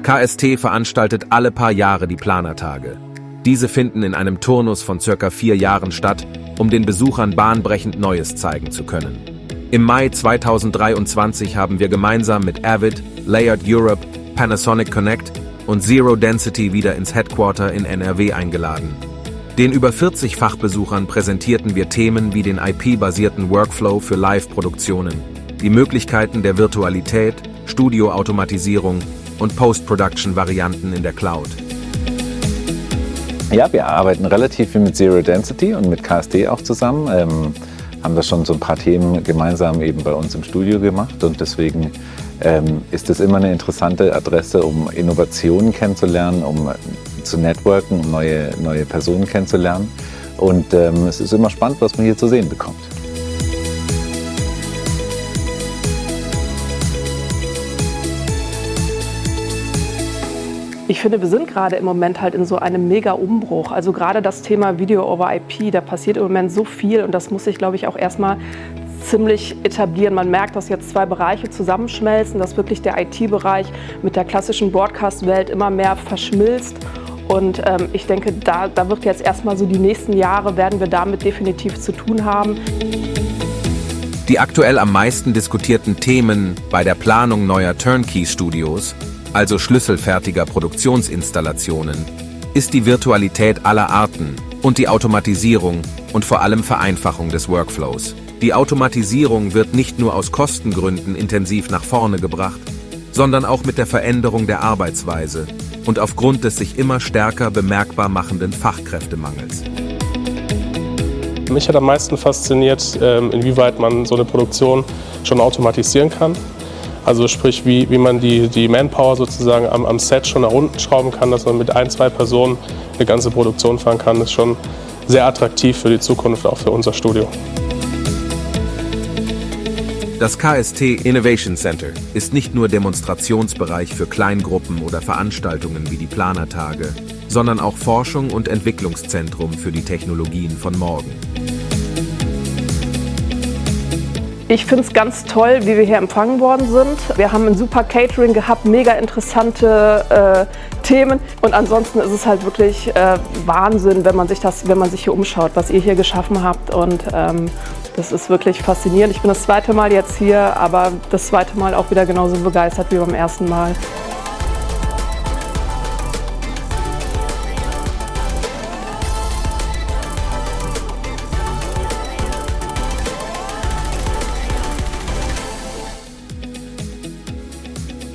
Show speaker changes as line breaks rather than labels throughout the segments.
KST veranstaltet alle paar Jahre die Planertage. Diese finden in einem Turnus von ca. 4 Jahren statt, um den Besuchern bahnbrechend Neues zeigen zu können. Im Mai 2023 haben wir gemeinsam mit Avid, Layered Europe, Panasonic Connect und Zero Density wieder ins Headquarter in NRW eingeladen. Den über 40 Fachbesuchern präsentierten wir Themen wie den IP-basierten Workflow für Live-Produktionen, die Möglichkeiten der Virtualität, Studioautomatisierung und Post-Production-Varianten in der Cloud.
Ja, wir arbeiten relativ viel mit Zero Density und mit KST auch zusammen. Haben wir schon so ein paar Themen gemeinsam eben bei uns im Studio gemacht und deswegen ist es immer eine interessante Adresse, um Innovationen kennenzulernen, um zu networken, um neue Personen kennenzulernen. Und es ist immer spannend, was man hier zu sehen bekommt.
Ich finde, wir sind gerade im Moment halt in so einem Mega-Umbruch. Also gerade das Thema Video over IP, da passiert im Moment so viel und das muss sich, glaube ich, auch erstmal ziemlich etablieren. Man merkt, dass jetzt 2 Bereiche zusammenschmelzen, dass wirklich der IT-Bereich mit der klassischen Broadcast-Welt immer mehr verschmilzt. Und ich denke, da wird jetzt erstmal so die nächsten Jahre, werden wir damit definitiv zu tun haben.
Die aktuell am meisten diskutierten Themen bei der Planung neuer Turnkey-Studios, also schlüsselfertiger Produktionsinstallationen, ist die Virtualität aller Arten und die Automatisierung und vor allem Vereinfachung des Workflows. Die Automatisierung wird nicht nur aus Kostengründen intensiv nach vorne gebracht, sondern auch mit der Veränderung der Arbeitsweise und aufgrund des sich immer stärker bemerkbar machenden Fachkräftemangels.
Mich hat am meisten fasziniert, inwieweit man so eine Produktion schon automatisieren kann. Also sprich, wie man die Manpower sozusagen am Set schon nach unten schrauben kann, dass man mit 1, 2 Personen eine ganze Produktion fahren kann. Das ist schon sehr attraktiv für die Zukunft, auch für unser Studio.
Das KST Innovation Center ist nicht nur Demonstrationsbereich für Kleingruppen oder Veranstaltungen wie die Planertage, sondern auch Forschung und Entwicklungszentrum für die Technologien von morgen.
Ich finde es ganz toll, wie wir hier empfangen worden sind. Wir haben ein super Catering gehabt, mega interessante Themen. Und ansonsten ist es halt wirklich Wahnsinn, wenn man sich hier umschaut, was ihr hier geschaffen habt. Und das ist wirklich faszinierend. Ich bin das 2. Mal jetzt hier, aber das 2. Mal auch wieder genauso begeistert wie beim 1. Mal.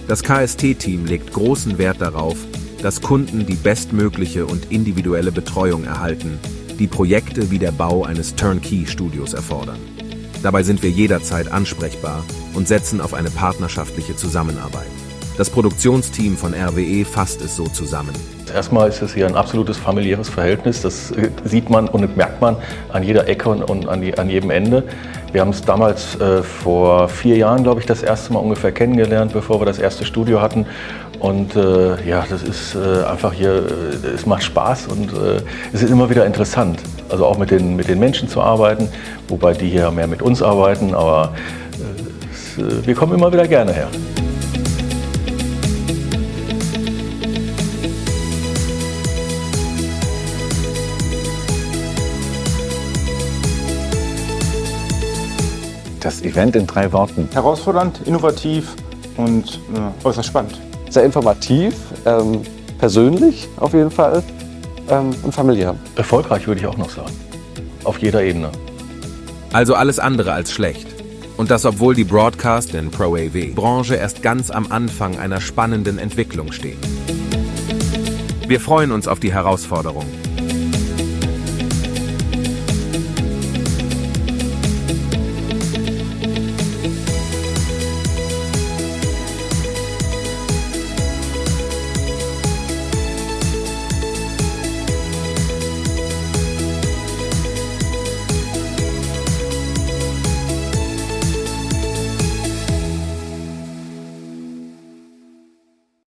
Das KST-Team legt großen Wert darauf, dass Kunden die bestmögliche und individuelle Betreuung erhalten, die Projekte wie der Bau eines Turnkey-Studios erfordern. Dabei sind wir jederzeit ansprechbar und setzen auf eine partnerschaftliche Zusammenarbeit. Das Produktionsteam von RWE fasst es so zusammen.
Erstmal ist es hier ein absolutes familiäres Verhältnis. Das sieht man und merkt man an jeder Ecke und an jedem Ende. Wir haben es damals vor 4 Jahren, glaube ich, das erste Mal ungefähr kennengelernt, bevor wir das erste Studio hatten. Und ja, das ist einfach hier, es macht Spaß und es ist immer wieder interessant. Also auch mit den Menschen zu arbeiten, wobei die hier mehr mit uns arbeiten, aber wir kommen immer wieder gerne her.
Das Event in 3 Worten.
Herausfordernd, innovativ und äußerst spannend.
Sehr informativ, persönlich auf jeden Fall und familiär.
Erfolgreich würde ich auch noch sagen. Auf jeder Ebene.
Also alles andere als schlecht. Und das, obwohl die Broadcast- und Pro-AV-Branche erst ganz am Anfang einer spannenden Entwicklung steht. Wir freuen uns auf die Herausforderung.